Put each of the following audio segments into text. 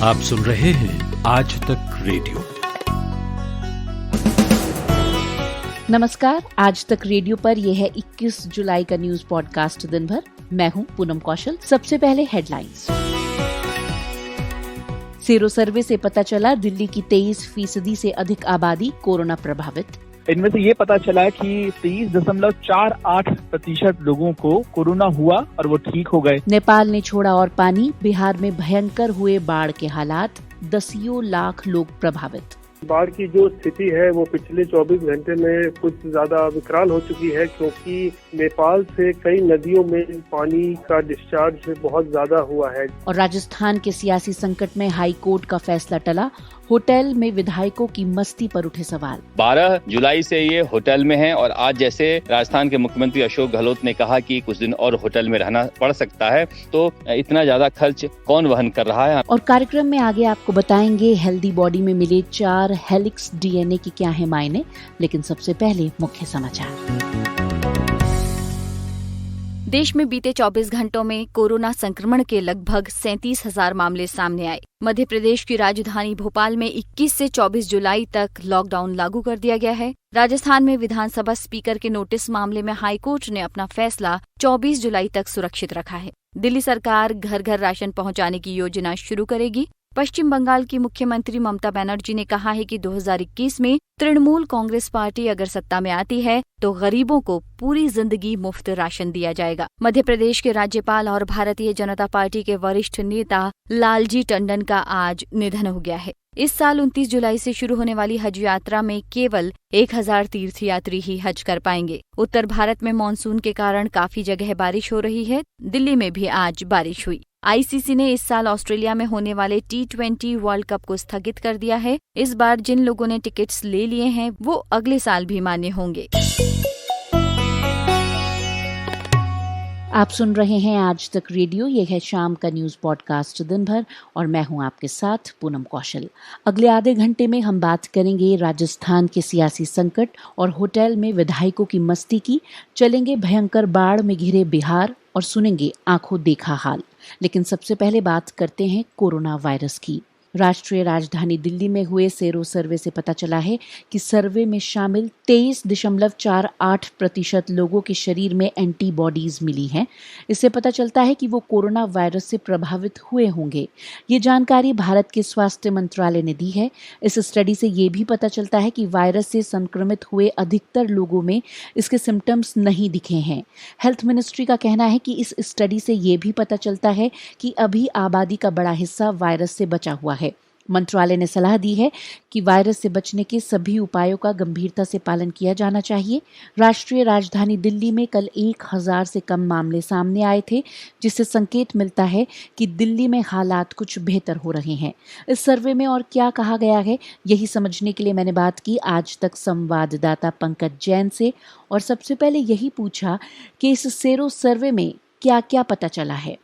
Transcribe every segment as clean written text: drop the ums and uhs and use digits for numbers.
आप सुन रहे हैं आज तक रेडियो। नमस्कार, आज तक रेडियो पर यह है 21 जुलाई का न्यूज पॉडकास्ट दिन भर। मैं हूं पूनम कौशल। सबसे पहले हेडलाइंस। सेरो सर्वे से पता चला दिल्ली की 23% से अधिक आबादी कोरोना प्रभावित। इनमें से ये पता चला कि 23.48% लोगों को कोरोना हुआ और वो ठीक हो गए। नेपाल ने छोड़ा और पानी, बिहार में भयंकर हुए बाढ़ के हालात, दसियों लाख लोग प्रभावित। बाढ़ की जो स्थिति है वो पिछले 24 घंटे में कुछ ज्यादा विकराल हो चुकी है, क्योंकि नेपाल से कई नदियों में पानी का डिस्चार्ज बहुत ज्यादा हुआ है। और राजस्थान के सियासी संकट में हाई कोर्ट का फैसला टला, होटल में विधायकों की मस्ती पर उठे सवाल। 12 जुलाई से ये होटल में हैं और आज जैसे राजस्थान के मुख्यमंत्री अशोक गहलोत ने कहा कि कुछ दिन और होटल में रहना पड़ सकता है, तो इतना ज्यादा खर्च कौन वहन कर रहा है। और कार्यक्रम में आगे आपको बताएंगे हेल्दी बॉडी में मिले 4 हेलिक्स डीएनए की क्या है मायने, लेकिन सबसे पहले मुख्य समाचार। देश में बीते 24 घंटों में कोरोना संक्रमण के लगभग 37,000 मामले सामने आए। मध्य प्रदेश की राजधानी भोपाल में 21 से 24 जुलाई तक लॉकडाउन लागू कर दिया गया है। राजस्थान में विधानसभा स्पीकर के नोटिस मामले में हाईकोर्ट ने अपना फैसला 24 जुलाई तक सुरक्षित रखा है। दिल्ली सरकार घर घर राशन पहुंचाने की योजना शुरू करेगी। पश्चिम बंगाल की मुख्यमंत्री ममता बनर्जी ने कहा है कि 2021 में तृणमूल कांग्रेस पार्टी अगर सत्ता में आती है तो गरीबों को पूरी जिंदगी मुफ्त राशन दिया जाएगा। मध्य प्रदेश के राज्यपाल और भारतीय जनता पार्टी के वरिष्ठ नेता लालजी टंडन का आज निधन हो गया है। इस साल 29 जुलाई से शुरू होने वाली हज यात्रा में केवल 1000 तीर्थयात्री ही हज कर पाएंगे। उत्तर भारत में मानसून के कारण काफी जगह बारिश हो रही है। दिल्ली में भी आज बारिश हुई। आईसीसी ने इस साल ऑस्ट्रेलिया में होने वाले T20 वर्ल्ड कप को स्थगित कर दिया है। इस बार जिन लोगों ने टिकट्स ले लिए हैं वो अगले साल भी मान्य होंगे। आप सुन रहे हैं आज तक रेडियो। यह है शाम का न्यूज पॉडकास्ट दिन भर और मैं हूं आपके साथ पूनम कौशल। अगले आधे घंटे में हम बात करेंगे राजस्थान के सियासी संकट और होटल में विधायकों की मस्ती की, चलेंगे भयंकर बाढ़ में घिरे बिहार और सुनेंगे आंखों देखा हाल। लेकिन सबसे पहले बात करते हैं कोरोना वायरस की। राष्ट्रीय राजधानी दिल्ली में हुए सेरो सर्वे से पता चला है कि सर्वे में शामिल 23.48% लोगों के शरीर में एंटीबॉडीज मिली हैं। इससे पता चलता है कि वो कोरोना वायरस से प्रभावित हुए होंगे। ये जानकारी भारत के स्वास्थ्य मंत्रालय ने दी है। इस स्टडी से ये भी पता चलता है कि वायरस से संक्रमित हुए अधिकतर लोगों में इसके सिम्टम्स नहीं दिखे हैं। हेल्थ मिनिस्ट्री का कहना है कि इस स्टडी से ये भी पता चलता है कि अभी आबादी का बड़ा हिस्सा वायरस से बचा हुआ है। मंत्रालय ने सलाह दी है कि वायरस से बचने के सभी उपायों का गंभीरता से पालन किया जाना चाहिए। राष्ट्रीय राजधानी दिल्ली में कल 1000 से कम मामले सामने आए थे, जिससे संकेत मिलता है कि दिल्ली में हालात कुछ बेहतर हो रहे हैं। इस सर्वे में और क्या कहा गया है, यही समझने के लिए मैंने बात की आज तक संवाददाता पंकज जैन से और सबसे पहले यही पूछा कि इस सेरो सर्वे में क्या क्या पता चला है।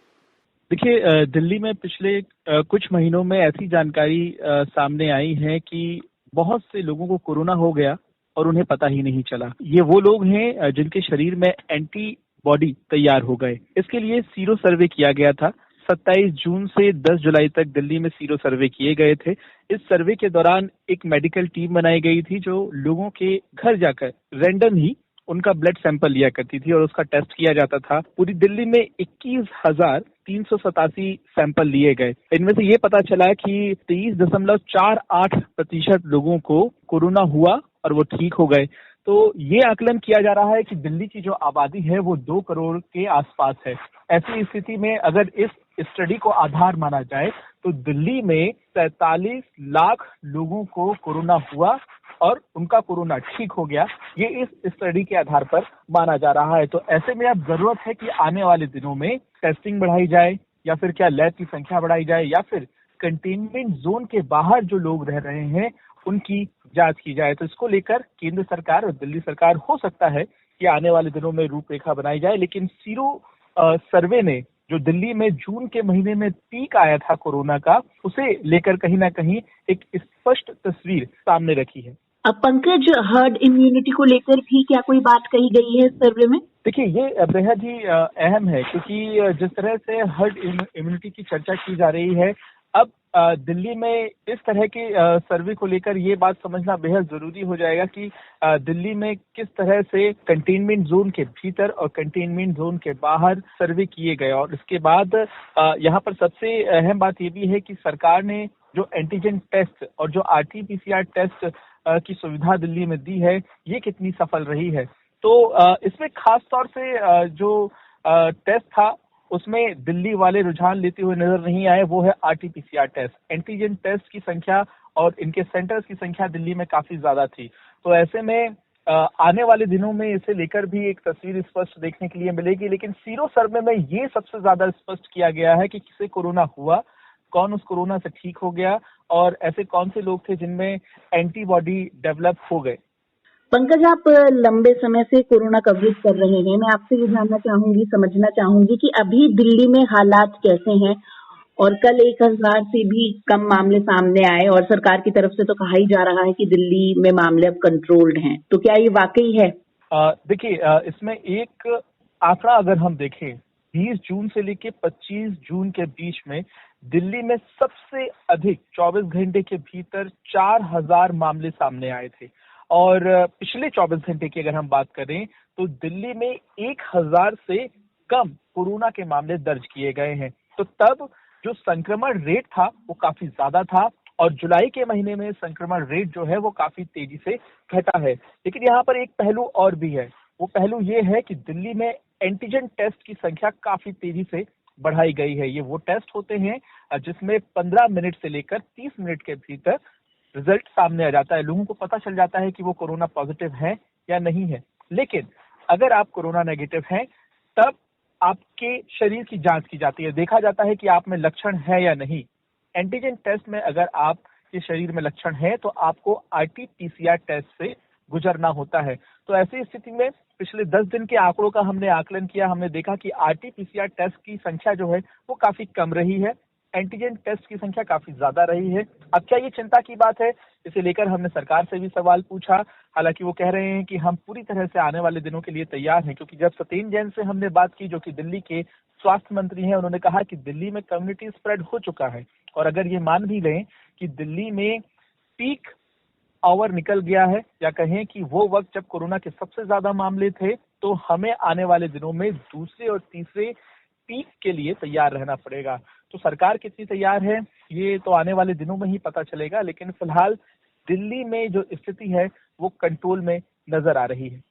देखिए, दिल्ली में पिछले कुछ महीनों में ऐसी जानकारी सामने आई है कि बहुत से लोगों को कोरोना हो गया और उन्हें पता ही नहीं चला। ये वो लोग हैं जिनके शरीर में एंटीबॉडी तैयार हो गए। इसके लिए सीरो सर्वे किया गया था। 27 जून से 10 जुलाई तक दिल्ली में सीरो सर्वे किए गए थे। इस सर्वे के दौरान एक मेडिकल टीम बनाई गई थी जो लोगों के घर जाकर रैंडम ही उनका ब्लड सैंपल लिया करती थी और उसका टेस्ट किया जाता था। पूरी दिल्ली में 21,387 सैंपल लिए गए। इनमें से ये पता चला कि 23.48% लोगों को कोरोना हुआ और वो ठीक हो गए। तो ये आकलन किया जा रहा है कि दिल्ली की जो आबादी है वो 2 करोड़ के आसपास है। ऐसी स्थिति में अगर इस स्टडी को आधार माना जाए तो दिल्ली में 43 लाख लोगों को कोरोना हुआ और उनका कोरोना ठीक हो गया। ये इस स्टडी के आधार पर माना जा रहा है। तो ऐसे में अब जरूरत है कि आने वाले दिनों में टेस्टिंग बढ़ाई जाए या फिर क्या लैब की संख्या बढ़ाई जाए या फिर कंटेनमेंट जोन के बाहर जो लोग रह रहे हैं उनकी जांच की जाए। तो इसको लेकर केंद्र सरकार और दिल्ली सरकार हो सकता है कि आने वाले दिनों में रूपरेखा बनाई जाए। लेकिन सीरो सर्वे ने जो दिल्ली में जून के महीने में पीक आया था कोरोना का, उसे लेकर कहीं ना कहीं एक स्पष्ट तस्वीर सामने रखी है। अब पंकज, हर्ड इम्यूनिटी को लेकर भी क्या कोई बात कही गई है सर्वे में? देखिए, ये बेहद ही अहम है क्योंकि जिस तरह से हर्ड इम्यूनिटी की चर्चा की जा रही है, अब दिल्ली में इस तरह के सर्वे को लेकर ये बात समझना बेहद जरूरी हो जाएगा कि दिल्ली में किस तरह से कंटेनमेंट जोन के भीतर और कंटेनमेंट जोन के बाहर सर्वे किए गए। और इसके बाद यहाँ पर सबसे अहम बात ये भी है कि सरकार ने जो एंटीजन टेस्ट और जो RT-PCR टेस्ट की सुविधा दिल्ली में दी है, ये कितनी सफल रही है। तो इसमें खास तौर से जो टेस्ट था उसमें दिल्ली वाले रुझान लेते हुए नजर नहीं आए, वो है RT-PCR टेस्ट। एंटीजन टेस्ट की संख्या और इनके सेंटर्स की संख्या दिल्ली में काफी ज्यादा थी। तो ऐसे में आने वाले दिनों में इसे लेकर भी एक तस्वीर स्पष्ट देखने के लिए मिलेगी। लेकिन सीरो सर्वे में ये सबसे ज्यादा स्पष्ट किया गया है कि किसे कोरोना हुआ, कौन उस कोरोना से ठीक हो गया और ऐसे कौन से लोग थे जिनमें एंटीबॉडी डेवलप हो गए। पंकज, आप लंबे समय से कोरोना कवरेज कर रहे हैं। मैं आपसे ये जानना चाहूंगी, समझना चाहूंगी कि अभी दिल्ली में हालात कैसे हैं। और कल 1000 से भी कम मामले सामने आए और सरकार की तरफ से तो कहा ही जा रहा है कि दिल्ली में मामले अब कंट्रोल्ड हैं। तो क्या ये वाकई है? देखिए, इसमें एक आंकड़ा अगर हम देखें, 20 जून से लेके 25 जून के बीच में दिल्ली में सबसे अधिक 24 घंटे के भीतर 4000 मामले सामने आए थे। और पिछले 24 घंटे की अगर हम बात करें तो दिल्ली में 1000 से कम कोरोना के मामले दर्ज किए गए हैं। तो तब जो संक्रमण रेट था वो काफी ज्यादा था और जुलाई के महीने में संक्रमण रेट जो है वो काफी तेजी से घटा है। लेकिन यहाँ पर एक पहलू और भी है, वो पहलू ये है कि दिल्ली में एंटीजन टेस्ट की संख्या काफी तेजी से बढ़ाई गई है। ये वो टेस्ट होते हैं जिसमें 15 मिनट से लेकर 30 मिनट के भीतर रिजल्ट सामने आ जाता है। लोगों को पता चल जाता है कि वो कोरोना पॉजिटिव है या नहीं है। लेकिन अगर आप कोरोना नेगेटिव हैं तब आपके शरीर की जांच की जाती है, देखा जाता है कि आप में लक्षण है या नहीं। एंटीजन टेस्ट में अगर आपके शरीर में लक्षण है तो आपको RT-PCR टेस्ट से गुजरना होता है। तो ऐसी स्थिति में पिछले 10 दिन के आंकड़ों का हमने आकलन किया, हमने देखा कि RT-PCR टेस्ट की संख्या जो है वो काफी कम रही है, एंटीजन टेस्ट की संख्या काफी ज्यादा रही है। अब क्या ये चिंता की बात है? इसे लेकर हमने सरकार से भी सवाल पूछा। हालांकि वो कह रहे हैं कि हम पूरी तरह से आने वाले दिनों के लिए तैयार हैं, क्योंकि जब सत्येंद्र जैन से हमने बात की, जो कि दिल्ली के स्वास्थ्य मंत्री हैं, उन्होंने कहा कि दिल्ली में कम्युनिटी स्प्रेड हो चुका है। और अगर ये मान भी लें कि दिल्ली में पीक आवर निकल गया है, या कहें कि वो वक्त जब कोरोना के सबसे ज्यादा मामले थे, तो हमें आने वाले दिनों में दूसरे और तीसरे पीक के लिए तैयार रहना पड़ेगा। तो सरकार कितनी तैयार है ये तो आने वाले दिनों में ही पता चलेगा। लेकिन फिलहाल दिल्ली में जो स्थिति है वो कंट्रोल में नजर आ रही है।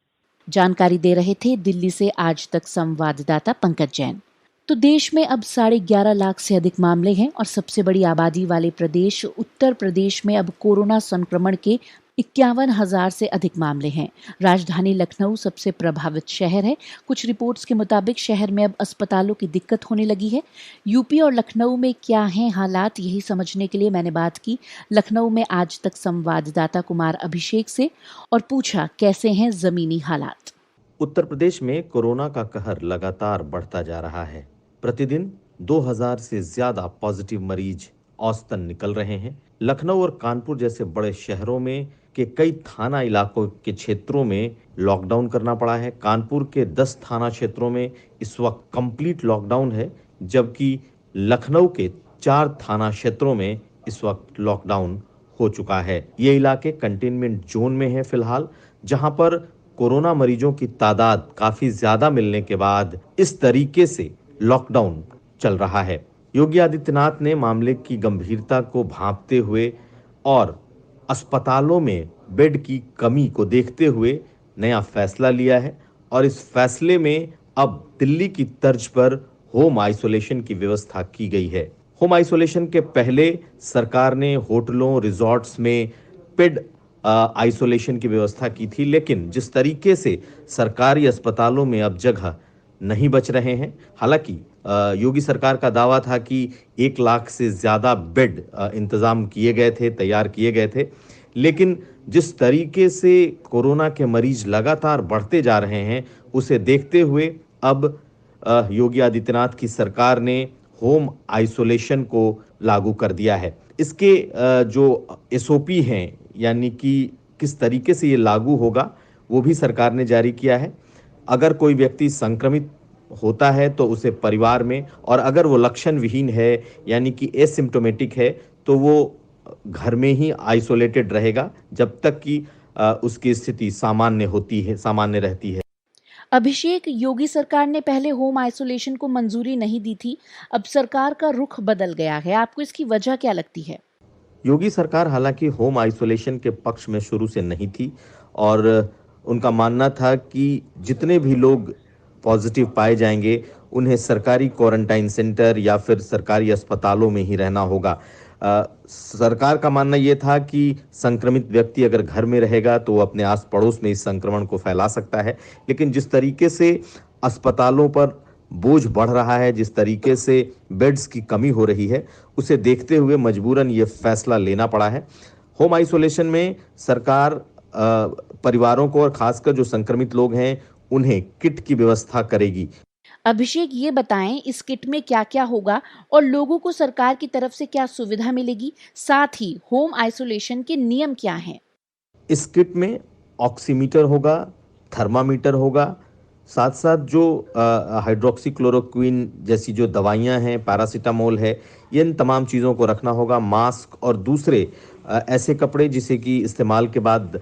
जानकारी दे रहे थे दिल्ली से आज तक संवाददाता पंकज जैन। तो देश में अब 11.5 लाख से अधिक मामले हैं और सबसे बड़ी आबादी वाले प्रदेश उत्तर प्रदेश में अब कोरोना संक्रमण के 51,000 से अधिक मामले हैं। राजधानी लखनऊ सबसे प्रभावित शहर है। कुछ रिपोर्ट्स के मुताबिक शहर में अब अस्पतालों की दिक्कत होने लगी है। यूपी और लखनऊ में क्या हैं हालात, यही समझने के लिए मैंने बात की लखनऊ में आज तक संवाददाता कुमार अभिषेक से और पूछा कैसे हैं जमीनी हालात। उत्तर प्रदेश में कोरोना का कहर लगातार बढ़ता जा रहा है। प्रतिदिन 2000 से ज्यादा पॉजिटिव मरीज औसतन निकल रहे हैं। लखनऊ और कानपुर जैसे बड़े शहरों में के कई थाना इलाकों के क्षेत्रों में लॉकडाउन करना पड़ा है। कानपुर के 10 थाना क्षेत्रों में इस वक्त कंप्लीट लॉकडाउन है, जबकि लखनऊ के 4 थाना क्षेत्रों में इस वक्त लॉकडाउन हो चुका है। ये इलाके कंटेनमेंट जोन में है फिलहाल, जहां पर कोरोना मरीजों की तादाद काफी ज्यादा मिलने के बाद इस तरीके से लॉकडाउन चल रहा है। योगी आदित्यनाथ ने मामले की गंभीरता को भांपते हुए और अस्पतालों में बेड की कमी को देखते हुए नया फैसला लिया है और इस फैसले में अब दिल्ली की तर्ज पर होम आइसोलेशन की व्यवस्था की गई है। होम आइसोलेशन के पहले सरकार ने होटलों, रिजॉर्ट्स में पेड आइसोलेशन की व्यवस्था की थी, लेकिन जिस तरीके से सरकारी अस्पतालों में अब जगह नहीं बच रहे हैं, हालांकि योगी सरकार का दावा था कि 1 लाख से ज्यादा बेड इंतजाम किए गए थे, तैयार किए गए थे, लेकिन जिस तरीके से कोरोना के मरीज लगातार बढ़ते जा रहे हैं, उसे देखते हुए अब योगी आदित्यनाथ की सरकार ने होम आइसोलेशन को लागू कर दिया है। इसके जो SOP हैं, यानी कि किस तरीके से ये लागू होगा, वो भी सरकार ने जारी किया है। अगर कोई व्यक्ति संक्रमित होता है तो उसे परिवार में, और अगर वो लक्षण विहीन है यानी कि एसिम्प्टोमेटिक है तो वो घर में ही आइसोलेटेड रहेगा जब तक कि उसकी स्थिति सामान्य रहती है। अभिषेक, योगी सरकार ने पहले होम आइसोलेशन को मंजूरी नहीं दी थी, अब सरकार का रुख बदल गया है, आपको इसकी वजह क्या लगती है? योगी सरकार हालांकि होम आइसोलेशन के पक्ष में शुरू से नहीं थी और उनका मानना था कि जितने भी लोग पॉजिटिव पाए जाएंगे उन्हें सरकारी क्वारंटाइन सेंटर या फिर सरकारी अस्पतालों में ही रहना होगा। सरकार का मानना यह था कि संक्रमित व्यक्ति अगर घर में रहेगा तो वो अपने आस पड़ोस में इस संक्रमण को फैला सकता है, लेकिन जिस तरीके से अस्पतालों पर बोझ बढ़ रहा है, जिस तरीके से बेड्स की कमी हो रही है, उसे देखते हुए मजबूरन ये फैसला लेना पड़ा है। होम आइसोलेशन में सरकार परिवारों को और खासकर जो संक्रमित लोग हैं उन्हें किट की व्यवस्था करेगी। अभिषेक, ये बताएं इस किट में क्या क्या होगा और लोगों को सरकार की तरफ से क्या सुविधा मिलेगी, साथ ही होम आइसोलेशन के नियम क्या हैं? इस किट में ऑक्सीमीटर होगा, थर्मामीटर होगा, साथ साथ जो हाइड्रोक्सीक्लोरोक्विन जैसी जो दवाइयां हैं, पैरासीटामोल है, ये इन तमाम चीज़ों को रखना होगा। मास्क और दूसरे ऐसे कपड़े जिसे कि इस्तेमाल के बाद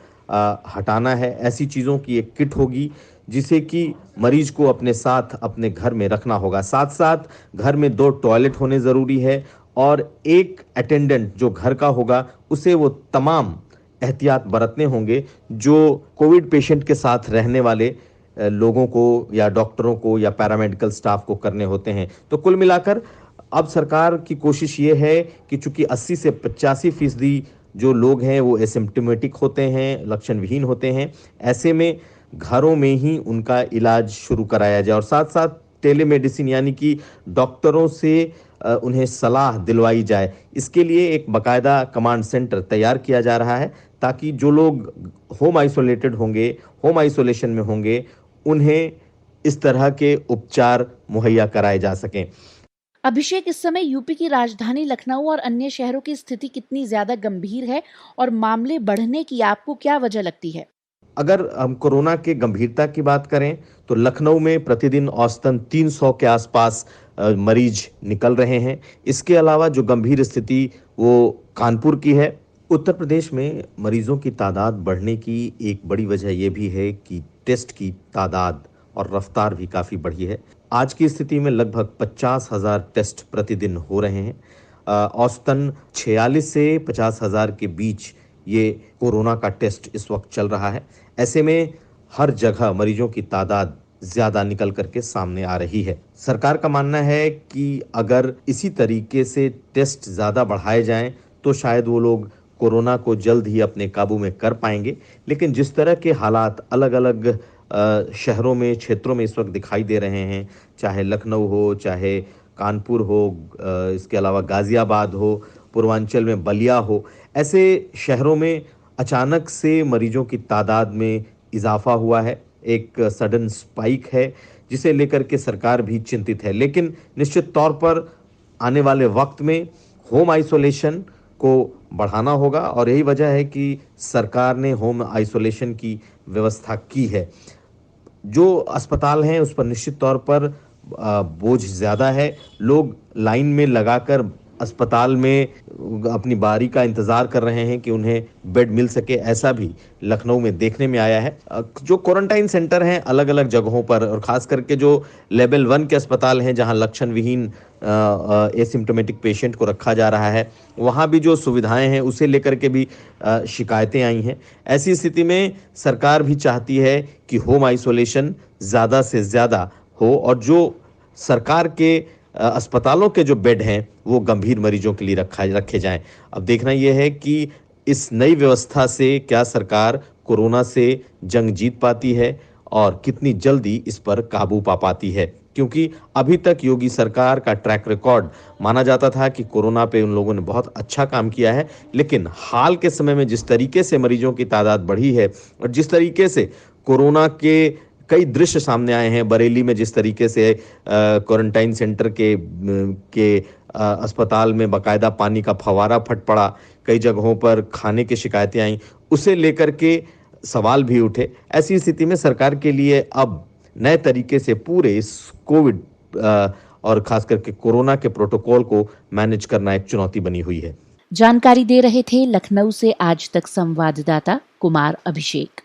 हटाना है, ऐसी चीज़ों की एक किट होगी जिसे कि मरीज को अपने साथ अपने घर में रखना होगा। साथ साथ घर में 2 टॉयलेट होने ज़रूरी है और एक अटेंडेंट जो घर का होगा उसे वो तमाम एहतियात बरतने होंगे जो कोविड पेशेंट के साथ रहने वाले लोगों को या डॉक्टरों को या पैरामेडिकल स्टाफ को करने होते हैं। तो कुल मिलाकर अब सरकार की कोशिश ये है कि चूंकि 80 से 85% जो लोग हैं वो एसिम्प्टोमेटिक होते हैं, लक्षण विहीन होते हैं, ऐसे में घरों में ही उनका इलाज शुरू कराया जाए और साथ साथ टेलीमेडिसिन यानी कि डॉक्टरों से उन्हें सलाह दिलवाई जाए। इसके लिए एक बाकायदा कमांड सेंटर तैयार किया जा रहा है ताकि जो लोग होम आइसोलेशन में होंगे उन्हें इस तरह के उपचार मुहैया कराए जा सकें। अभिषेक, इस समय यूपी की राजधानी लखनऊ और अन्य शहरों की स्थिति कितनी ज्यादा गंभीर है और मामले बढ़ने की आपको क्या वजह लगती है? अगर हम कोरोना के गंभीरता की बात करें तो लखनऊ में प्रतिदिन औसतन 300 के आसपास मरीज निकल रहे हैं। इसके अलावा जो गंभीर स्थिति वो कानपुर की है। उत्तर प्रदेश में मरीजों की तादाद बढ़ने की एक बड़ी वजह यह भी है कि टेस्ट की तादाद और रफ्तार भी काफ़ी बढ़ी है। आज की स्थिति में लगभग 50,000 टेस्ट प्रतिदिन हो रहे हैं। औसतन 46 से 50,000 के बीच ये कोरोना का टेस्ट इस वक्त चल रहा है। ऐसे में हर जगह मरीजों की तादाद ज्यादा निकल करके सामने आ रही है। सरकार का मानना है कि अगर इसी तरीके से टेस्ट ज्यादा बढ़ाए जाएं तो शायद वो लोग कोरोना को जल्द ही अपने काबू में कर पाएंगे, लेकिन जिस तरह के हालात अलग अलग शहरों में, क्षेत्रों में इस वक्त दिखाई दे रहे हैं, चाहे लखनऊ हो, चाहे कानपुर हो, इसके अलावा गाजियाबाद हो, पूर्वांचल में बलिया हो, ऐसे शहरों में अचानक से मरीजों की तादाद में इजाफा हुआ है। एक सडन स्पाइक है जिसे लेकर के सरकार भी चिंतित है, लेकिन निश्चित तौर पर आने वाले वक्त में होम आइसोलेशन को बढ़ाना होगा और यही वजह है कि सरकार ने होम आइसोलेशन की व्यवस्था की है। जो अस्पताल हैं उस पर निश्चित तौर पर बोझ ज़्यादा है। लोग लाइन में लगाकर अस्पताल में अपनी बारी का इंतज़ार कर रहे हैं कि उन्हें बेड मिल सके, ऐसा भी लखनऊ में देखने में आया है। जो क्वारंटाइन सेंटर हैं अलग अलग जगहों पर और ख़ास करके जो लेवल 1 के अस्पताल हैं जहां लक्षण विहीन एसिम्प्टोमेटिक पेशेंट को रखा जा रहा है, वहां भी जो सुविधाएं हैं उसे लेकर के भी शिकायतें आई हैं। ऐसी स्थिति में सरकार भी चाहती है कि होम आइसोलेशन ज़्यादा से ज़्यादा हो और जो सरकार के अस्पतालों के जो बेड हैं वो गंभीर मरीजों के लिए रखे जाएं। अब देखना यह है कि इस नई व्यवस्था से क्या सरकार कोरोना से जंग जीत पाती है और कितनी जल्दी इस पर काबू पा पाती है, क्योंकि अभी तक योगी सरकार का ट्रैक रिकॉर्ड माना जाता था कि कोरोना पे उन लोगों ने बहुत अच्छा काम किया है, लेकिन हाल के समय में जिस तरीके से मरीजों की तादाद बढ़ी है और जिस तरीके से कोरोना के कई दृश्य सामने आए हैं, बरेली में जिस तरीके से क्वारंटाइन सेंटर के अस्पताल में बाकायदा पानी का फव्वारा फट पड़ा, कई जगहों पर खाने की शिकायतें आई, उसे लेकर के सवाल भी उठे। ऐसी स्थिति में सरकार के लिए अब नए तरीके से पूरे इस कोविड और खास करके कोरोना के प्रोटोकॉल को मैनेज करना एक चुनौती बनी हुई है। जानकारी दे रहे थे लखनऊ से आज तक संवाददाता कुमार अभिषेक।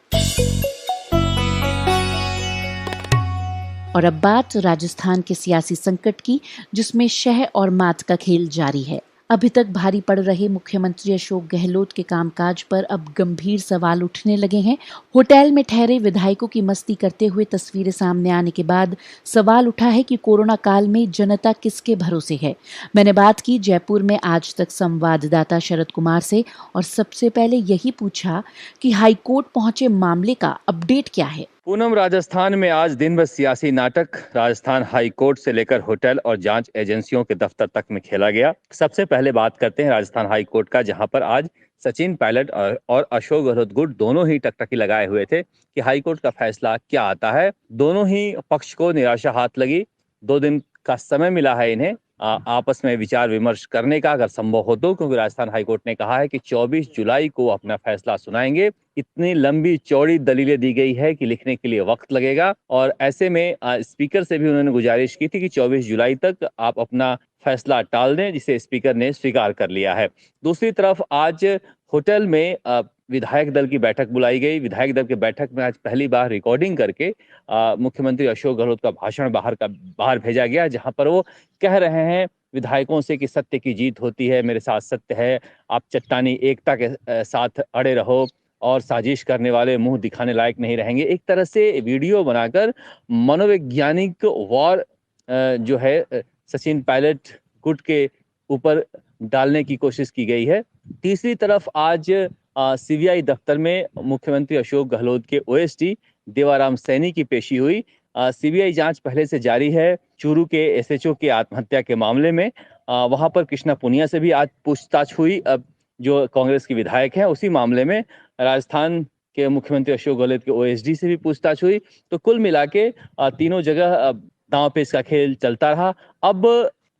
और अब बात राजस्थान के सियासी संकट की, जिसमें शह और मात का खेल जारी है। अभी तक भारी पड़ रहे मुख्यमंत्री अशोक गहलोत के कामकाज पर अब गंभीर सवाल उठने लगे हैं। होटल में ठहरे विधायकों की मस्ती करते हुए तस्वीरें सामने आने के बाद सवाल उठा है कि कोरोना काल में जनता किसके भरोसे है। मैंने बात की जयपुर में आज तक संवाददाता शरद कुमार से और सबसे पहले यही पूछा कि हाईकोर्ट पहुंचे मामले का अपडेट क्या है। पूनम, राजस्थान में आज दिन भर सियासी नाटक राजस्थान हाई कोर्ट से लेकर होटल और जांच एजेंसियों के दफ्तर तक में खेला गया। सबसे पहले बात करते हैं राजस्थान हाई कोर्ट का, जहां पर आज सचिन पायलट और अशोक गहलोत गुट दोनों ही टकटकी लगाए हुए थे कि हाई कोर्ट का फैसला क्या आता है। दोनों ही पक्ष को निराशा हाथ लगी। 2 दिन का समय मिला है इन्हें आपस में विचार विमर्श करने का, अगर संभव हो तो, क्योंकि राजस्थान हाईकोर्ट ने कहा है कि 24 जुलाई को अपना फैसला सुनाएंगे। इतनी लंबी चौड़ी दलीलें दी गई है कि लिखने के लिए वक्त लगेगा और ऐसे में स्पीकर से भी उन्होंने गुजारिश की थी कि 24 जुलाई तक आप अपना फैसला टाल दें, जिसे स्पीकर ने स्वीकार कर लिया है। दूसरी तरफ आज होटल में विधायक दल की बैठक बुलाई गई। विधायक दल की बैठक में आज पहली बार रिकॉर्डिंग करके मुख्यमंत्री अशोक गहलोत का भाषण बाहर भेजा गया, जहां पर वो कह रहे हैं विधायकों से कि सत्य की जीत होती है, मेरे साथ सत्य है, आप चट्टानी एकता के साथ अड़े रहो और साजिश करने वाले मुंह दिखाने लायक नहीं रहेंगे। एक तरह से वीडियो बनाकर मनोवैज्ञानिक वॉर जो है सचिन पायलट गुट के ऊपर डालने की कोशिश की गई है। तीसरी तरफ आज सीबीआई दफ्तर में मुख्यमंत्री अशोक गहलोत के ओएसडी देवाराम सैनी की पेशी हुई। सीबीआई जांच पहले से जारी है चूरू के एसएचओ की आत्महत्या के मामले में। वहां पर कृष्णा पुनिया से भी आज पूछताछ हुई, अब जो कांग्रेस की विधायक है। उसी मामले में राजस्थान के मुख्यमंत्री अशोक गहलोत के ओएसडी से भी पूछताछ हुई। तो कुल मिला के तीनों जगह दांव पेच का खेल चलता रहा। अब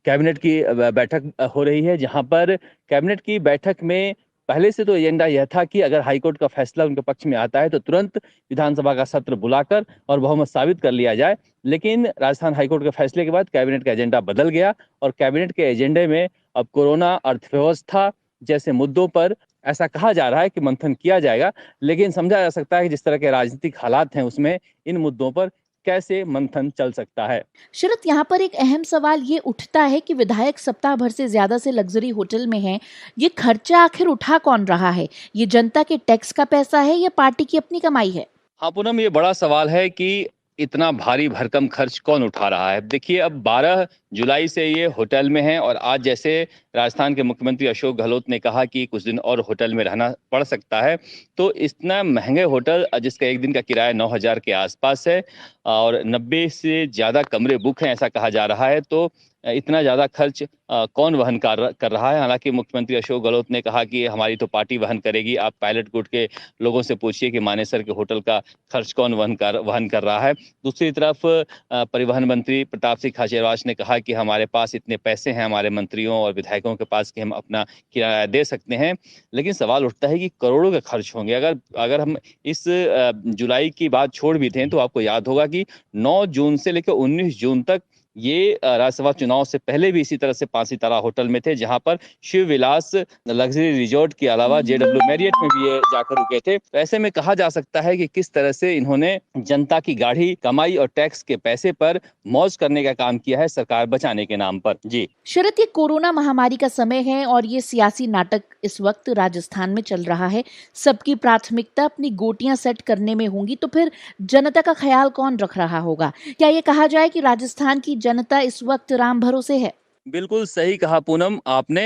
कैबिनेट की बैठक हो रही है, जहां पर कैबिनेट की बैठक में पहले से तो एजेंडा यह था कि अगर हाईकोर्ट का फैसला उनके पक्ष में आता है तो तुरंत विधानसभा का सत्र बुलाकर और बहुमत साबित कर लिया जाए। लेकिन राजस्थान हाईकोर्ट के फैसले के बाद कैबिनेट का एजेंडा बदल गया और कैबिनेट के एजेंडे में अब कोरोना, अर्थव्यवस्था जैसे मुद्दों पर ऐसा कहा जा रहा है कि मंथन किया जाएगा। लेकिन समझा जा सकता है कि जिस तरह के राजनीतिक हालात हैं उसमें इन मुद्दों पर कैसे मंथन चल सकता है। शरद, यहाँ पर एक अहम सवाल ये उठता है कि विधायक सप्ताह भर से ज्यादा से लग्जरी होटल में हैं। ये खर्चा आखिर उठा कौन रहा है? ये जनता के टैक्स का पैसा है या पार्टी की अपनी कमाई है? हाँ पूनम, ये बड़ा सवाल है कि इतना भारी भरकम खर्च कौन उठा रहा है। देखिए, अब 12 जुलाई से ये होटल में है और आज जैसे राजस्थान के मुख्यमंत्री अशोक गहलोत ने कहा कि कुछ दिन और होटल में रहना पड़ सकता है, तो इतना महंगे होटल जिसका एक दिन का किराया 9,000 के आसपास है और 90 से ज्यादा कमरे बुक हैं, ऐसा कहा जा रहा है। तो इतना ज्यादा खर्च कौन वहन कर रहा है? हालांकि मुख्यमंत्री अशोक गहलोत ने कहा कि हमारी तो पार्टी वहन करेगी। आप पायलट गुट के लोगों से पूछिए कि मानेसर के होटल का खर्च कौन वहन कर रहा है। दूसरी तरफ परिवहन मंत्री प्रताप सिंह खाचरियावास ने कहा कि हमारे पास इतने पैसे हैं हमारे मंत्रियों और विधायकों के पास कि हम अपना किराया दे सकते हैं। लेकिन सवाल उठता है कि करोड़ों के खर्च होंगे। अगर हम इस जुलाई की बात छोड़ भी दें तो आपको याद होगा कि 9 जून से लेकर 19 जून तक ये राज्यसभा चुनाव से पहले भी इसी तरह से 5 सितारा होटल में थे, जहां पर शिव विलास लग्जरी रिजॉर्ट के अलावा जेडब्ल्यू मैरियट में भी ये जाकर रुके थे। तो ऐसे में कहा जा सकता है कि किस तरह से इन्होंने जनता की गाढ़ी कमाई और टैक्स के पैसे पर मौज करने का काम किया है सरकार बचाने के नाम पर। जी शरद, ये कोरोना महामारी का समय है और ये सियासी नाटक इस वक्त राजस्थान में चल रहा है। सबकी प्राथमिकता अपनी गोटियां सेट करने में होंगी, तो फिर जनता का ख्याल कौन रख रहा होगा? क्या ये कहा जाए कि राजस्थान की जनता इस वक्त राम भरोसे है? बिल्कुल सही कहा पूनम आपने।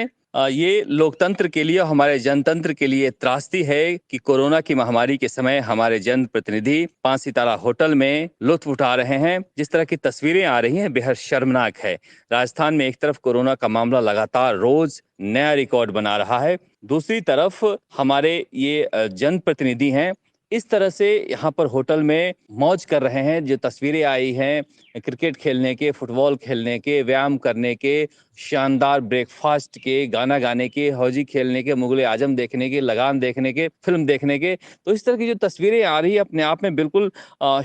ये लोकतंत्र के लिए, हमारे जनतंत्र के लिए त्रासदी है कि कोरोना की महामारी के समय हमारे जनप्रतिनिधि 5 सितारा होटल में लुत्फ उठा रहे हैं। जिस तरह की तस्वीरें आ रही हैं बेहद शर्मनाक है। राजस्थान में एक तरफ कोरोना का मामला लगातार रोज नया रिकॉर्ड बना रहा है, दूसरी तरफ हमारे ये जनप्रतिनिधि हैं इस तरह से यहाँ पर होटल में मौज कर रहे हैं। जो तस्वीरें आई हैं क्रिकेट खेलने के, फुटबॉल खेलने के, व्यायाम करने के, शानदार ब्रेकफास्ट के, गाना गाने के, हौजी खेलने के, मुगले आजम देखने के, लगान देखने के, फिल्म देखने के, तो इस तरह की जो तस्वीरें आ रही है अपने आप में बिल्कुल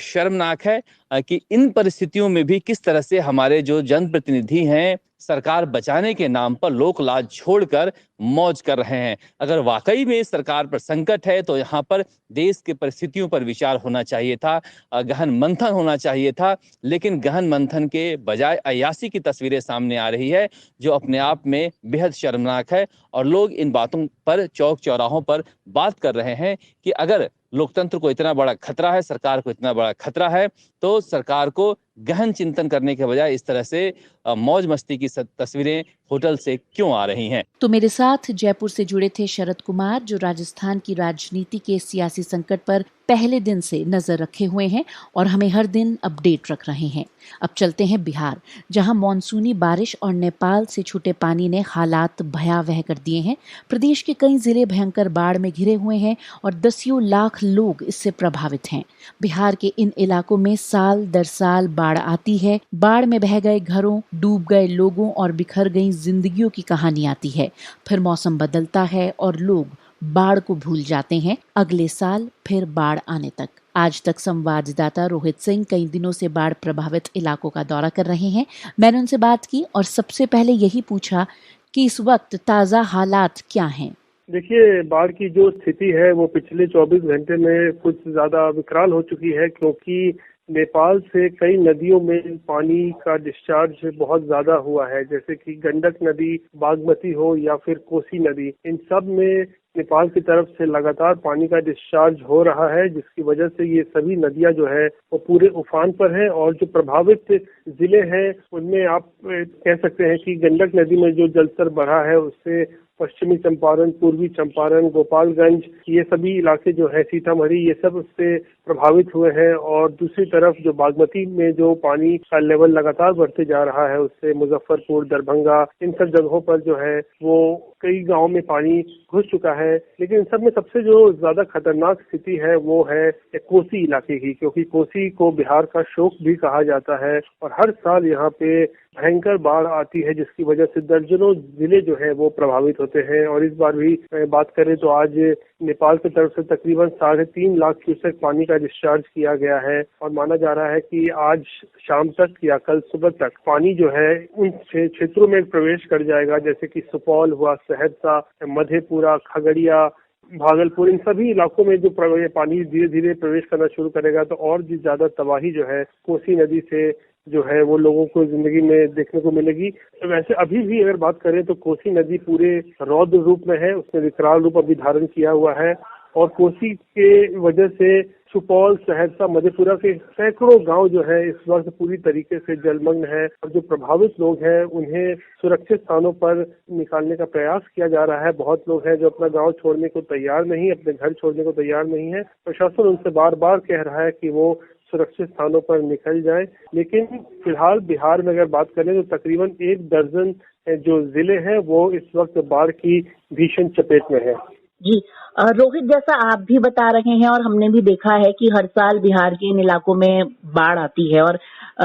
शर्मनाक है कि इन परिस्थितियों में भी किस तरह से हमारे जो जनप्रतिनिधि हैं सरकार बचाने के नाम पर लोक लाज छोड़कर मौज कर रहे हैं। अगर वाकई में सरकार पर संकट है तो यहाँ पर देश की परिस्थितियों पर विचार होना चाहिए था, गहन मंथन होना चाहिए था, लेकिन गहन मंथन के बजाय अय्यासी की तस्वीरें सामने आ रही है जो अपने आप में बेहद शर्मनाक है। और लोग इन बातों पर चौक चौराहों पर बात कर रहे हैं कि अगर लोकतंत्र को इतना बड़ा खतरा है, सरकार को इतना बड़ा खतरा है, तो सरकार को गहन चिंतन करने के बजाय इस तरह से मौज मस्ती की तस्वीरें होटल से क्यों आ रही हैं। तो मेरे साथ जयपुर से जुड़े थे शरद कुमार, जो राजस्थान की राजनीति के सियासी संकट पर पहले दिन से नजर रखे हुए हैं और हमें हर दिन अपडेट रख रहे हैं। अब चलते हैं बिहार, जहां मॉनसूनी बारिश और नेपाल से छूटे पानी ने हालात भयावह कर दिए हैं। प्रदेश के कई जिले भयंकर बाढ़ में घिरे हुए हैं और दसियों लाख लोग इससे प्रभावित हैं। बिहार के इन इलाकों में साल दर साल बाढ़ आती है। बाढ़ में बह गए घरों, डूब गए लोगों और बिखर गई जिंदगियों की कहानी आती है। फिर मौसम बदलता है और लोग बाढ़ को भूल जाते हैं, अगले साल फिर बाढ़ आने तक। आज तक संवाददाता रोहित सिंह कई दिनों से बाढ़ प्रभावित इलाकों का दौरा कर रहे हैं। मैंने उनसे बात की और सबसे पहले यही पूछा कि इस वक्त ताजा हालात क्या हैं। देखिए, बाढ़ की जो स्थिति है वो पिछले 24 घंटे में कुछ ज्यादा विकराल हो चुकी है, क्योंकि नेपाल से कई नदियों में पानी का डिस्चार्ज बहुत ज्यादा हुआ है, जैसे कि गंडक नदी, बागमती हो या फिर कोसी नदी। इन सब में नेपाल की तरफ से लगातार पानी का डिस्चार्ज हो रहा है, जिसकी वजह से ये सभी नदियां जो है वो पूरे उफान पर हैं। और जो प्रभावित जिले हैं उनमें आप कह सकते हैं कि गंडक नदी में जो जलस्तर बढ़ा है उससे पश्चिमी चंपारण, पूर्वी चंपारण, गोपालगंज, ये सभी इलाके जो है, सीतामढ़ी, ये सब उससे प्रभावित हुए हैं। और दूसरी तरफ जो बागमती में जो पानी का लेवल लगातार बढ़ते जा रहा है उससे मुजफ्फरपुर, दरभंगा, इन सब जगहों पर जो है वो कई गांवों में पानी घुस चुका है। लेकिन इन सब में सबसे जो ज्यादा खतरनाक स्थिति है वो है कोसी इलाके की, क्योंकि कोसी को बिहार का शोक भी कहा जाता है और हर साल यहाँ पे भयंकर बाढ़ आती है, जिसकी वजह से दर्जनों जिले जो है वो प्रभावित होते हैं। और इस बार भी बात करें तो आज नेपाल की तरफ से तकरीबन 3.5 लाख क्यूसेक पानी का डिस्चार्ज किया गया है और माना जा रहा है कि आज शाम तक या कल सुबह तक पानी जो है उन क्षेत्रों में प्रवेश कर जाएगा, जैसे कि सुपौल हुआ, सहरसा, मधेपुरा, खगड़िया, भागलपुर, इन सभी इलाकों में जो पानी धीरे धीरे प्रवेश करना शुरू करेगा तो और भी ज्यादा तबाही जो है कोसी नदी से जो है वो लोगों को जिंदगी में देखने को मिलेगी। तो वैसे अभी भी अगर बात करें तो कोसी नदी पूरे रौद्र रूप में है, उसने विकराल रूप अभी धारण किया हुआ है और कोसी के वजह से सुपौल, सहरसा, मधेपुरा के सैकड़ों गांव जो है इस वक्त पूरी तरीके से जलमग्न है और जो प्रभावित लोग हैं उन्हें सुरक्षित स्थानों पर निकालने का प्रयास किया जा रहा है। बहुत लोग हैं जो अपना गांव छोड़ने को तैयार नहीं, अपने घर छोड़ने को तैयार नहीं है। प्रशासन उनसे बार बार कह रहा है कि वो सुरक्षित स्थानों पर निकल जाएं, लेकिन फिलहाल बिहार में अगर बात करें तो तकरीबन 1 दर्जन जो जिले हैं वो इस वक्त बाढ़ की भीषण चपेट में है। जी रोहित, जैसा आप भी बता रहे हैं और हमने भी देखा है कि हर साल बिहार के इन इलाकों में बाढ़ आती है और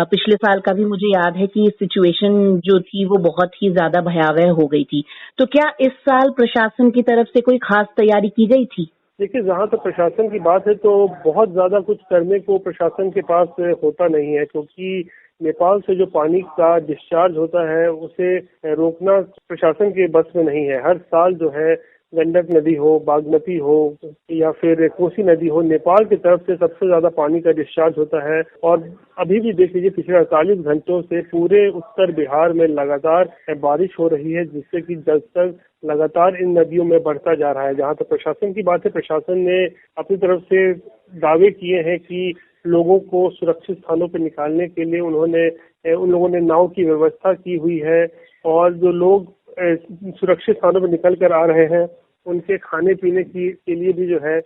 पिछले साल का भी मुझे याद है कि सिचुएशन जो थी वो बहुत ही ज्यादा भयावह हो गई थी। तो क्या इस साल प्रशासन की तरफ से कोई खास तैयारी की गई थी? देखिए, जहाँ तक प्रशासन की बात है तो बहुत ज्यादा कुछ करने को प्रशासन के पास होता नहीं है, क्योंकि नेपाल से जो पानी का डिस्चार्ज होता है उसे रोकना प्रशासन के बस में नहीं है। हर साल जो है गंडक नदी हो, बागमती हो या फिर कोसी नदी हो, नेपाल की तरफ से सबसे ज्यादा पानी का डिस्चार्ज होता है। और अभी भी देख लीजिए, पिछले 48 घंटों से पूरे उत्तर बिहार में लगातार बारिश हो रही है, जिससे कि जलस्तर लगातार इन नदियों में बढ़ता जा रहा है। जहाँ तक प्रशासन की बात है, प्रशासन ने अपनी तरफ से दावे किए हैं कि लोगों को सुरक्षित स्थानों पर निकालने के लिए उन लोगों ने नाव की व्यवस्था की हुई है और जो लोग सुरक्षित स्थानों पर निकल कर आ रहे हैं उनके खाने पीने के लिए भी जो है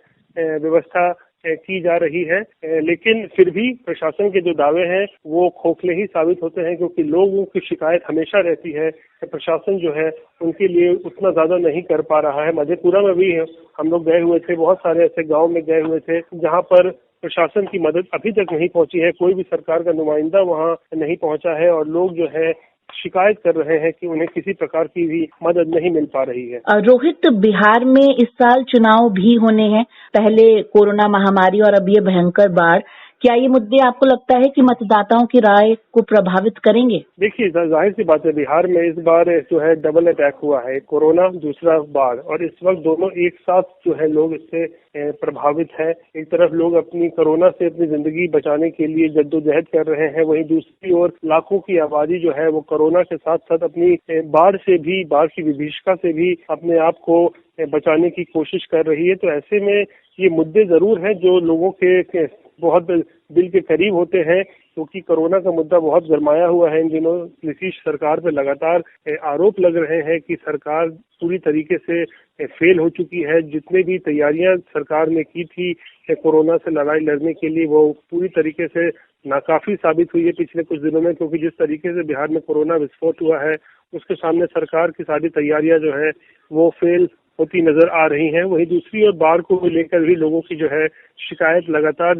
व्यवस्था की जा रही है, लेकिन फिर भी प्रशासन के जो दावे हैं वो खोखले ही साबित होते हैं, क्योंकि लोगों की शिकायत हमेशा रहती है कि प्रशासन जो है उनके लिए उतना ज्यादा नहीं कर पा रहा है। मधेपुरा में भी हम लोग गए हुए थे, बहुत सारे ऐसे गाँव में गए हुए थे जहाँ पर प्रशासन की मदद अभी तक नहीं पहुंची है, कोई भी सरकार का नुमाइंदा वहाँ नहीं पहुंचा है और लोग जो है शिकायत कर रहे हैं कि उन्हें किसी प्रकार की भी मदद नहीं मिल पा रही है। रोहित, बिहार में इस साल चुनाव भी होने हैं, पहले कोरोना महामारी और अब ये भयंकर बाढ़, क्या ये मुद्दे आपको लगता है कि मतदाताओं की राय को प्रभावित करेंगे? देखिए, जाहिर सी बात है, बिहार में इस बार जो है डबल अटैक हुआ है, कोरोना दूसरा बाढ़, और इस वक्त दोनों एक साथ जो है लोग इससे प्रभावित है। एक तरफ लोग अपनी कोरोना से अपनी जिंदगी बचाने के लिए जद्दोजहद कर रहे हैं, वहीं दूसरी ओर लाखों की आबादी जो है वो कोरोना के साथ साथ अपनी बाढ़ की विभीषिका से भी अपने आप को बचाने की कोशिश कर रही है। तो ऐसे में ये मुद्दे जरूर हैं जो लोगों के बहुत दिल के करीब होते हैं, क्योंकि कोरोना का मुद्दा बहुत गरमाया हुआ है इन दिनों। नीतीश सरकार पर लगातार आरोप लग रहे हैं कि सरकार पूरी तरीके से फेल हो चुकी है। जितने भी तैयारियां सरकार ने की थी कोरोना से लड़ाई लड़ने के लिए, वो पूरी तरीके से नाकाफी साबित हुई है पिछले कुछ दिनों में, क्योंकि जिस तरीके से बिहार में कोरोना विस्फोट हुआ है उसके सामने सरकार की सारी तैयारियां जो है वो फेल होती नजर आ रही हैं। वहीं दूसरी ओर बाढ़ को लेकर भी लोगों की जो है शिकायत लगातार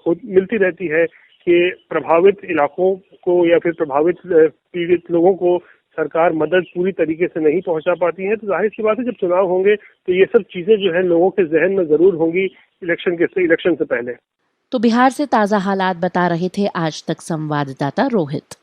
मिलती रहती है कि प्रभावित इलाकों को या फिर प्रभावित पीड़ित लोगों को सरकार मदद पूरी तरीके से नहीं पहुंचा पाती है। तो जाहिर सी बात है, जब चुनाव होंगे तो ये सब चीजें जो है लोगों के जहन में जरूर होंगी इलेक्शन से पहले। तो बिहार से ताजा हालात बता रहे थे आज तक संवाददाता रोहित।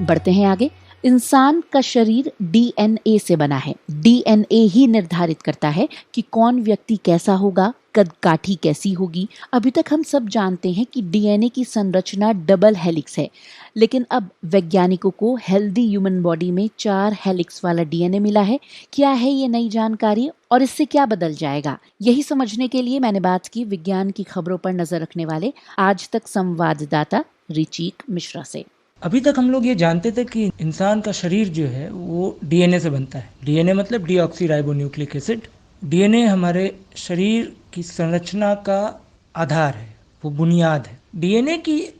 बढ़ते हैं आगे। इंसान का शरीर डीएनए से बना है। डीएनए ही निर्धारित करता है कि कौन व्यक्ति कैसा होगा, कद काठी कैसी होगी। अभी तक हम सब जानते हैं कि डीएनए की संरचना डबल हेलिक्स है, लेकिन अब वैज्ञानिकों को हेल्दी ह्यूमन बॉडी में 4 हेलिक्स वाला डीएनए मिला है। क्या है ये नई जानकारी और इससे क्या बदल जाएगा, यही समझने के लिए मैंने बात की विज्ञान की खबरों पर नजर रखने वाले आज तक संवाददाता रिचीक मिश्रा से। अभी तक हम लोग ये जानते थे कि इंसान का शरीर जो है वो डीएनए से बनता है। डीएनए मतलब डीऑक्सीराइबोन्यूक्लिक एसिड। डीएनए हमारे शरीर की संरचना का आधार है, वो बुनियाद है।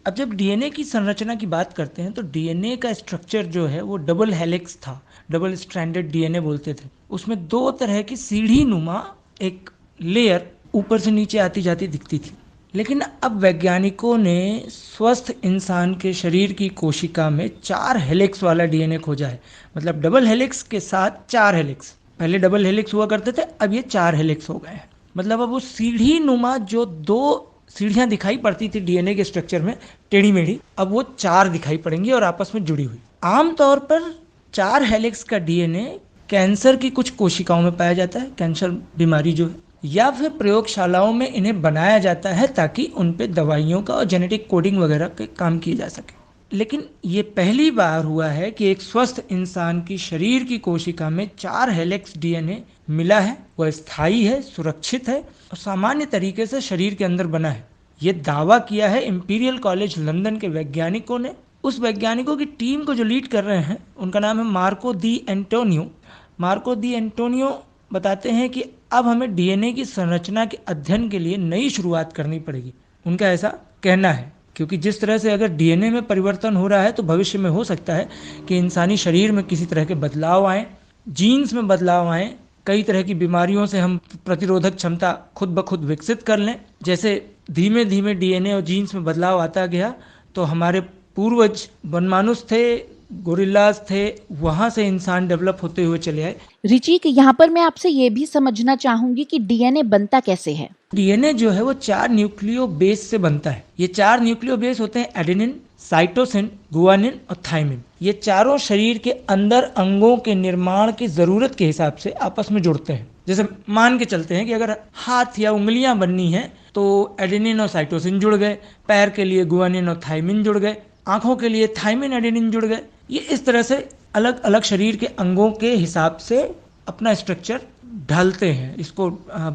अब जब डीएनए की संरचना की बात करते हैं तो डीएनए का स्ट्रक्चर जो है वो डबल हेलिक्स था, डबल स्ट्रैंडेड डीएनए बोलते थे। उसमें 2 तरह की सीढ़ी नुमा एक लेयर ऊपर से नीचे आती जाती दिखती थी। लेकिन अब वैज्ञानिकों ने स्वस्थ इंसान के शरीर की कोशिका में 4 हेलिक्स वाला डीएनए खोजा है। मतलब डबल हेलिक्स के साथ 4 हेलिक्स। पहले डबल हेलिक्स हुआ करते थे, अब ये 4 हेलिक्स हो गए हैं। मतलब अब वो सीढ़ी नुमा जो 2 सीढ़ियां दिखाई पड़ती थी डीएनए के स्ट्रक्चर में टेढ़ी मेढ़ी, अब वो 4 दिखाई पड़ेंगी और आपस में जुड़ी हुई। आमतौर पर 4 हेलिक्स का डीएनए कैंसर की कुछ कोशिकाओं में पाया जाता है, कैंसर बीमारी जो है, या फिर प्रयोगशालाओं में इन्हें बनाया जाता है ताकि उन पे दवाइयों का और जेनेटिक कोडिंग वगैरह के काम किए जा सके। लेकिन ये पहली बार हुआ है कि एक स्वस्थ इंसान की शरीर की कोशिका में 4 हेलिक्स डीएनए मिला है। वह स्थायी है, सुरक्षित है और सामान्य तरीके से शरीर के अंदर बना है। ये दावा किया है इंपीरियल कॉलेज लंदन के वैज्ञानिकों ने। उस वैज्ञानिकों की टीम को जो लीड कर रहे हैं उनका नाम है मार्को दी एंटोनियो। मार्को दी एंटोनियो बताते हैं कि अब हमें डीएनए की संरचना के अध्ययन के लिए नई शुरुआत करनी पड़ेगी। उनका ऐसा कहना है, क्योंकि जिस तरह से अगर डीएनए में परिवर्तन हो रहा है तो भविष्य में हो सकता है कि इंसानी शरीर में किसी तरह के बदलाव आए, जीन्स में बदलाव आए, कई तरह की बीमारियों से हम प्रतिरोधक क्षमता खुद ब खुद विकसित कर लें। जैसे धीमे धीमे डीएनए और जीन्स में बदलाव आता गया तो हमारे पूर्वज वनमानुष थे, गोरिल्लास थे, वहां से इंसान डेवलप होते हुए चले आए। रिचीक, यहाँ पर मैं आपसे ये भी समझना चाहूंगी कि डीएनए बनता कैसे है। डीएनए जो है वो 4 न्यूक्लियो बेस से बनता है। ये 4 न्यूक्लियो बेस होते हैं एडेनिन, साइटोसिन, गुआनिन और थाइमिन। ये चारों शरीर के अंदर अंगों के निर्माण की जरूरत के हिसाब से आपस में जुड़ते हैं। जैसे मान के चलते हैं कि अगर हाथ या उंगलियां बननी है तो एडेनिन और साइटोसिन जुड़ गए, पैर के लिए गुआनिन और थाइमिन जुड़ गए, आंखों के लिए थाइमिन एडेनिन जुड़ गए। ये इस तरह से अलग अलग शरीर के अंगों के हिसाब से अपना स्ट्रक्चर ढालते हैं, इसको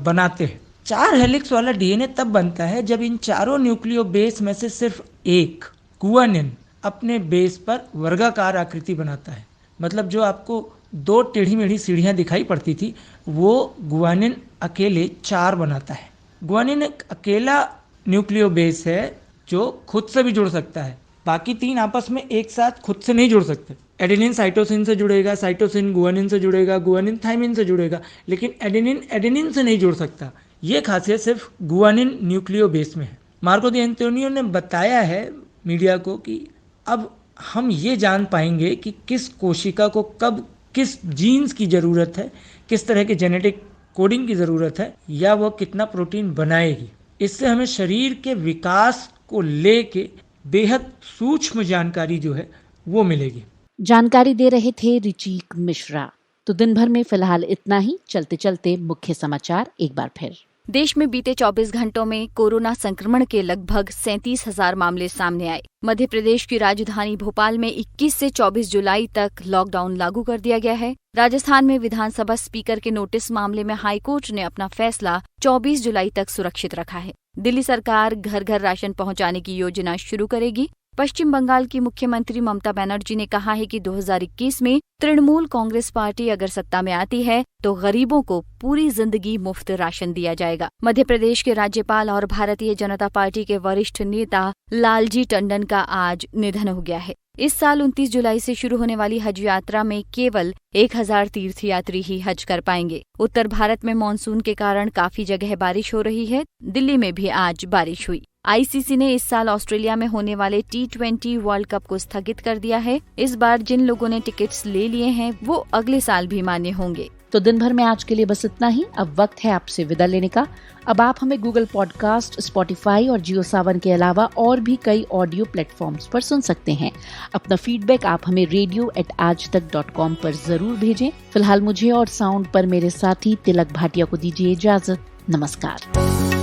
बनाते हैं। 4 हेलिक्स वाला डीएनए तब बनता है जब इन चारों न्यूक्लियो बेस में से सिर्फ एक गुआनिन अपने बेस पर वर्गाकार आकृति बनाता है। मतलब जो आपको 2 टेढ़ी मेढ़ी सीढ़ियाँ दिखाई पड़ती थी, वो गुआनिन अकेले 4 बनाता है। गुआनिन एक अकेला न्यूक्लियो बेस है जो खुद से भी जुड़ सकता है, बाकी 3 आपस में एक साथ खुद से नहीं जुड़ सकते। एडेनिन साइटोसिन से जुड़ेगा, साइटोसिन गुआनिन से जुड़ेगा, गुआनिन थाइमिन से जुड़ेगा, लेकिन एडेनिन एडेनिन से नहीं जुड़ सकता। ये खासियत सिर्फ गुआनिन न्यूक्लियो बेस में है। मार्को दी एंटोनियो ने बताया है मीडिया को कि अब हम ये जान पाएंगे कि किस कोशिका को कब किस जीन्स की ज़रूरत है, किस तरह के जेनेटिक कोडिंग की ज़रूरत है, या वो कितना प्रोटीन बनाएगी। इससे हमें शरीर के विकास को लेके बेहद सूक्ष्म जानकारी जो है वो मिलेगी। जानकारी दे रहे थे रिचीक मिश्रा। तो दिन भर में फिलहाल इतना ही। चलते चलते मुख्य समाचार एक बार फिर। देश में बीते 24 घंटों में कोरोना संक्रमण के लगभग 37,000 मामले सामने आए। मध्य प्रदेश की राजधानी भोपाल में 21 से 24 जुलाई तक लॉकडाउन लागू कर दिया गया है। राजस्थान में विधानसभा स्पीकर के नोटिस मामले में हाईकोर्ट ने अपना फैसला 24 जुलाई तक सुरक्षित रखा है। दिल्ली सरकार घर घर राशन पहुंचाने की योजना शुरू करेगी। पश्चिम बंगाल की मुख्यमंत्री ममता बनर्जी ने कहा है कि 2021 में तृणमूल कांग्रेस पार्टी अगर सत्ता में आती है तो गरीबों को पूरी जिंदगी मुफ्त राशन दिया जाएगा। मध्य प्रदेश के राज्यपाल और भारतीय जनता पार्टी के वरिष्ठ नेता लालजी टंडन का आज निधन हो गया है। इस साल 29 जुलाई से शुरू होने वाली हज यात्रा में केवल 1000 तीर्थयात्री ही हज कर पाएंगे। उत्तर भारत में मानसून के कारण काफी जगह बारिश हो रही है। दिल्ली में भी आज बारिश हुई। आईसीसी ने इस साल ऑस्ट्रेलिया में होने वाले T20 वर्ल्ड कप को स्थगित कर दिया है। इस बार जिन लोगों ने टिकट्स ले लिए हैं वो अगले साल भी मान्य होंगे। तो दिन भर में आज के लिए बस इतना ही। अब वक्त है आपसे विदा लेने का। अब आप हमें गूगल पॉडकास्ट, स्पॉटिफाई और जियो सावन के अलावा और भी कई ऑडियो प्लेटफॉर्म्स पर सुन सकते हैं। अपना फीडबैक आप हमें radio@aajtak.com पर जरूर भेजें। फिलहाल मुझे और साउंड पर मेरे साथी तिलक भाटिया को दीजिए इजाजत। नमस्कार।